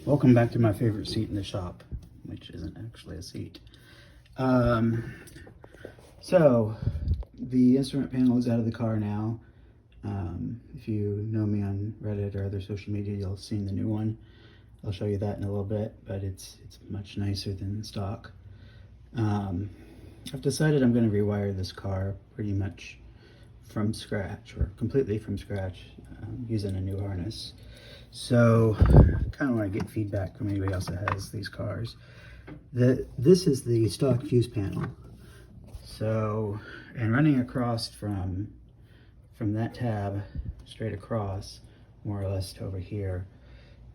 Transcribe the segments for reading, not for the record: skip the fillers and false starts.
Welcome back to my favorite seat in the shop, which isn't actually a seat. So the instrument panel is out of the car now. If you know me on Reddit or other social media, you'll have seen the new one. I'll show you that in a little bit, but it's much nicer than stock. I've decided I'm going to rewire this car pretty much from scratch, or completely from scratch, using a new harness. So I kind of want to get feedback from anybody else that has these cars. This is the stock fuse panel. So, and running across from that tab straight across, more or less to over here,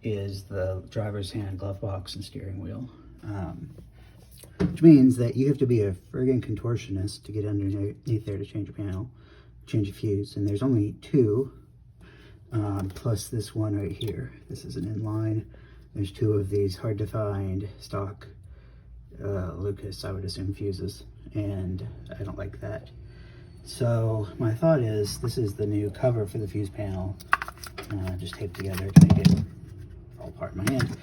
is the driver's hand glove box and steering wheel. Which means that you have to be a friggin' contortionist to get underneath there to change a panel, change a fuse, and there's only two. Plus this one right here. This is an inline. There's two of these hard to find stock Lucas, I would assume, fuses, and I don't like that. So my thought is, this is the new cover for the fuse panel, just taped together to make it fall apart in my hand.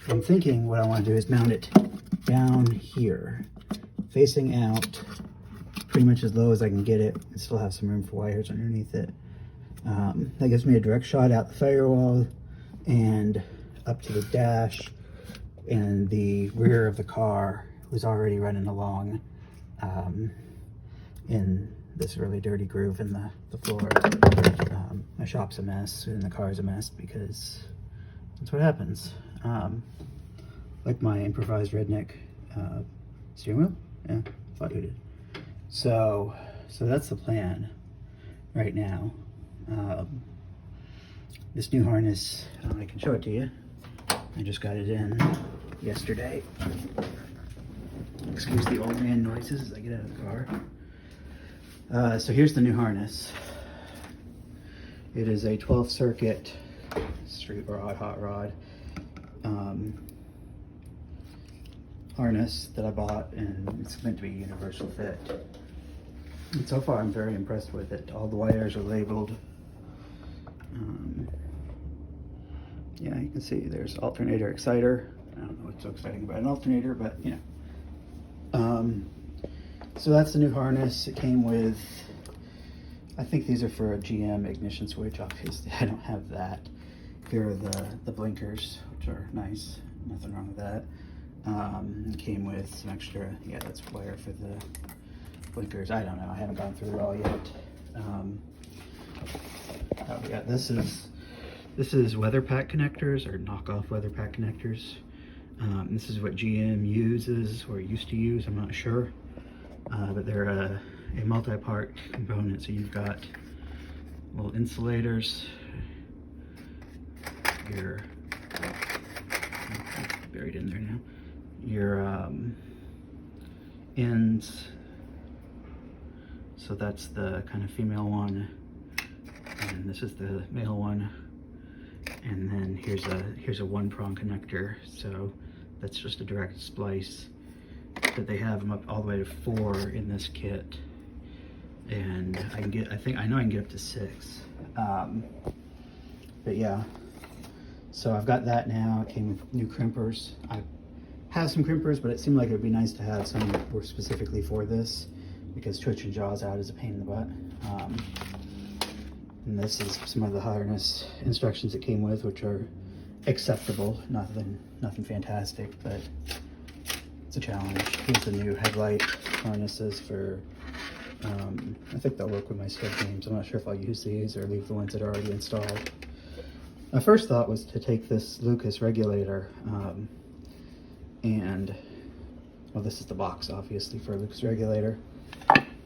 I'm thinking what I want to do is mount it down here, facing out pretty much as low as I can get it, and still have some room for wires underneath it. That gives me a direct shot out the firewall and up to the dash, and the rear of the car was already running along in this really dirty groove in the floor. My shop's a mess and the car's a mess because that's what happens. Like my improvised redneck steering wheel? Yeah, thought you did. So that's the plan right now. This new harness, I can show it to you. I just got it in yesterday. Excuse the old man noises as I get out of the car. So here's the new harness. It is a 12 circuit street rod, hot rod harness that I bought, and it's meant to be a universal fit. And so far I'm very impressed with it. All the wires are labeled. Yeah, you can see there's alternator, exciter. I don't know what's so exciting about an alternator, but you know. So that's the new harness. It came with, I think these are for a GM ignition switch. Obviously I don't have that. Here are the blinkers, which are nice, nothing wrong with that. It came with some extra, yeah, that's wire for the blinkers. I don't know, I haven't gone through it all yet. Oh yeah, this is weather pack connectors, or knockoff weather pack connectors. This is what GM uses, or used to use, I'm not sure. But they're a multi-part component, so you've got little insulators, your, buried in there now, your ends. So that's the kind of female one, and this is the male one. And then here's a one prong connector, so that's just a direct splice. But they have them up all the way to 4 in this kit, and I know I can get up to 6. But yeah, so I've got that now. It came with new crimpers. I have some crimpers, but it seemed like it would be nice to have some that were specifically for this, because twitching jaws out is a pain in the butt. And this is some of the harness instructions it came with, which are acceptable. Nothing fantastic, but it's a challenge. Here's the new Headlight Harnesses for, I think they'll work with my skid games. I'm not sure if I'll use these or leave the ones that are already installed. My first thought was to take this Lucas regulator, and, well, this is the box, obviously, for a Lucas regulator.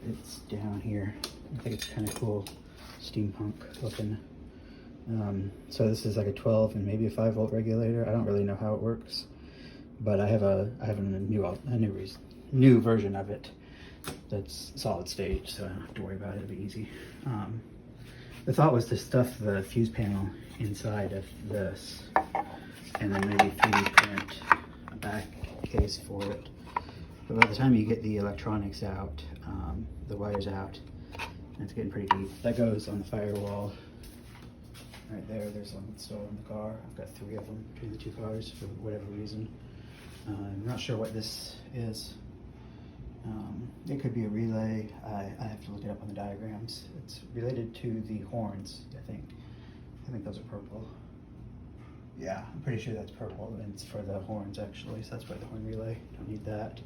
It's down here. I think it's kind of cool, steampunk looking. So this is like a 12 and maybe a 5-volt regulator. I don't really know how it works, but I have a new version of it that's solid state, so I don't have to worry about it. It'll be easy. The thought was to stuff the fuse panel inside of this, and then maybe 3D print a back case for it. But by the time you get the electronics out, the wires out, it's getting pretty deep. That goes on the firewall right there. There's one installed in the car. I've got 3 of them between the 2 cars for whatever reason. I'm not sure what this is. It could be a relay. I have to look it up on the diagrams. It's related to the horns, I think. I think those are purple. Yeah, I'm pretty sure that's purple, and it's for the horns actually, so that's why the horn relay. Don't need that.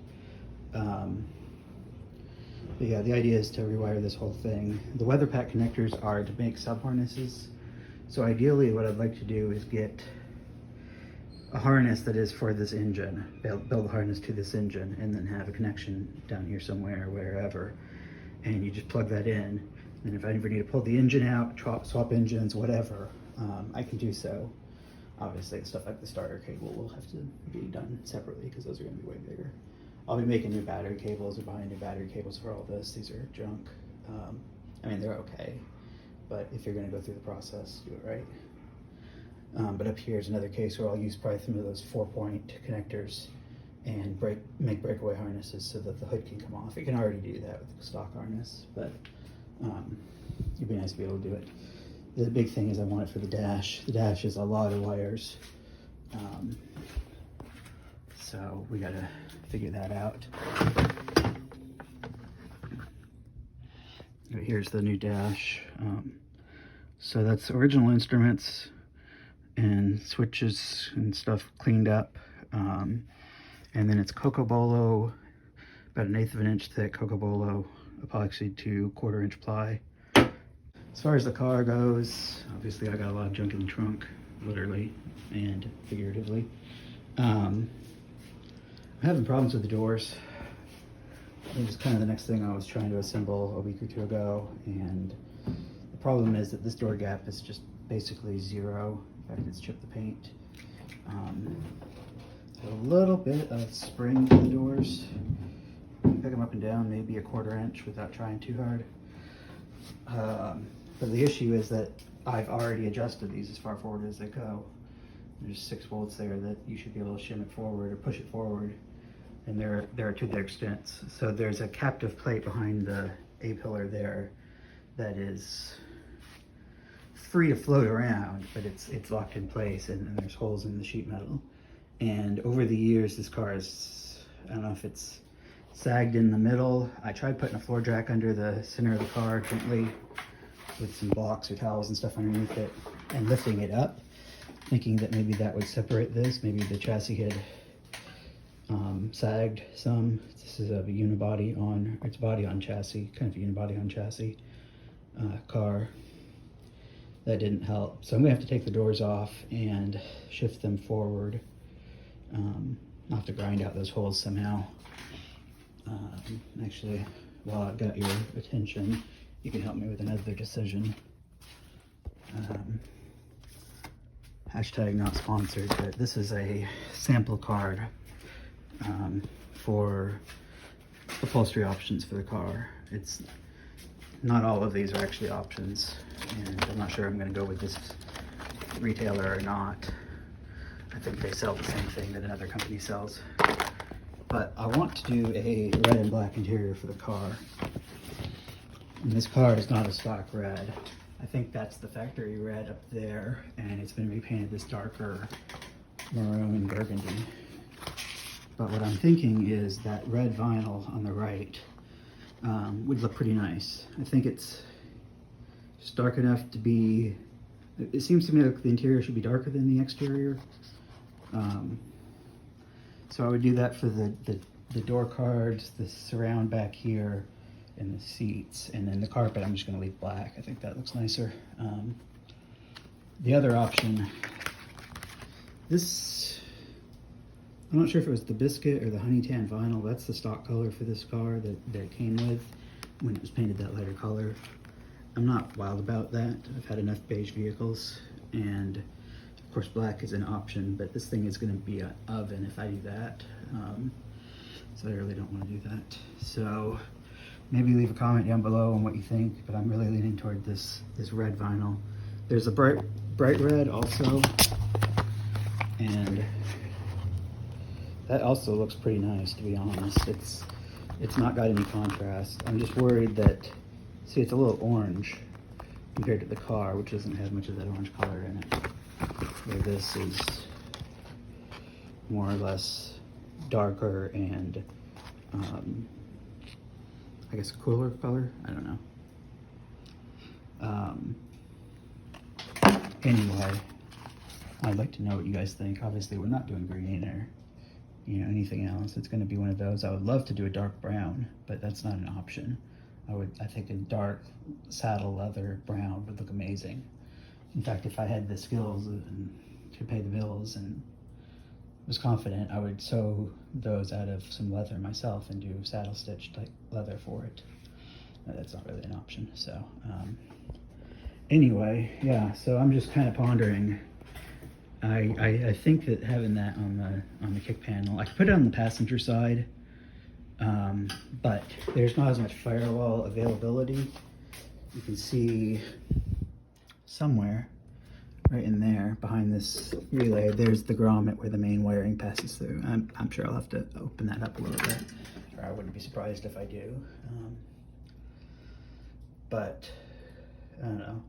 But yeah, the idea is to rewire this whole thing. The weather pack connectors are to make sub harnesses. So ideally what I'd like to do is get a harness that is for this engine, build a harness to this engine, and then have a connection down here somewhere, wherever. And you just plug that in. And if I ever need to pull the engine out, swap engines, whatever, I can do so. Obviously, stuff like the starter cable will have to be done separately because those are going to be way bigger. I'll be making new battery cables or buying new battery cables for all this. These are junk. I mean, they're okay, but if you're going to go through the process, do it right. But up here is another case where I'll use probably some of those 4-point connectors and make breakaway harnesses so that the hood can come off. It can already do that with the stock harness, but it'd be nice to be able to do it. The big thing is I want it for the dash. The dash is a lot of wires. So we gotta figure that out. Here's the new dash. So that's original instruments and switches and stuff cleaned up. And then it's Cocobolo, about 1/8 of an inch thick Cocobolo epoxy to 1/4 inch ply. As far as the car goes, obviously I got a lot of junk in the trunk, literally and figuratively. I'm having problems with the doors. It was kind of the next thing I was trying to assemble a week or 2 ago, and the problem is that this door gap is just basically 0. In fact, it's chipped the paint. A little bit of spring to the doors. Pick them up and down, maybe a 1/4 inch without trying too hard. But the issue is that I've already adjusted these as far forward as they go. There's 6 bolts there that you should be able to shim it forward or push it forward, and they're to their extents. So there's a captive plate behind the A-pillar there that is free to float around, but it's locked in place, and there's holes in the sheet metal. And over the years, this car is, I don't know if it's sagged in the middle. I tried putting a floor jack under the center of the car gently with some blocks or towels and stuff underneath it and lifting it up, thinking that maybe that would separate this. Maybe the chassis had sagged some. This is a unibody on, it's body on chassis, kind of a unibody on chassis car. That didn't help. So I'm gonna have to take the doors off and shift them forward. I'll have to grind out those holes somehow. Actually, while I've got your attention, you can help me with another decision. Hashtag not sponsored, but this is a sample card for upholstery options for the car. It's not all of these are actually options, and I'm not sure I'm going to go with this retailer or not. I think they sell the same thing that another company sells. But I want to do a red and black interior for the car. And this car is not a stock red. I think that's the factory red up there, and it's been repainted this darker maroon burgundy. But what I'm thinking is that red vinyl on the right would look pretty nice. I think it's just dark enough to be, it seems to me like the interior should be darker than the exterior. So I would do that for the door cards, the surround back here, and the seats, and then the carpet I'm just going to leave black. I think that looks nicer. The other option, this, I'm not sure if it was the biscuit or the honey tan vinyl. That's the stock color for this car that it came with when it was painted that lighter color. I'm not wild about that. I've had enough beige vehicles, and of course black is an option, but this thing is going to be an oven if I do that. So I really don't want to do that. So maybe leave a comment down below on what you think, but I'm really leaning toward this red vinyl. There's a bright red also, and that also looks pretty nice, to be honest. It's not got any contrast. I'm just worried that, see, it's a little orange, compared to the car, which doesn't have much of that orange color in it. Where this is more or less darker and I guess a cooler color. I don't know. Anyway, I'd like to know what you guys think. Obviously, we're not doing green or anything else. It's going to be one of those. I would love to do a dark brown, but that's not an option. I think a dark saddle leather brown would look amazing. In fact, if I had the skills and to pay the bills and was confident, I would sew those out of some leather myself and do saddle stitched like leather for it. That's not really an option. So anyway, yeah, so I'm just kind of pondering. I think that having that on the kick panel, I could put it on the passenger side, but there's not as much firewall availability. You can see somewhere right in there behind this relay, there's the grommet where the main wiring passes through. I'm sure I'll have to open that up a little bit, or I wouldn't be surprised if I do. But I don't know.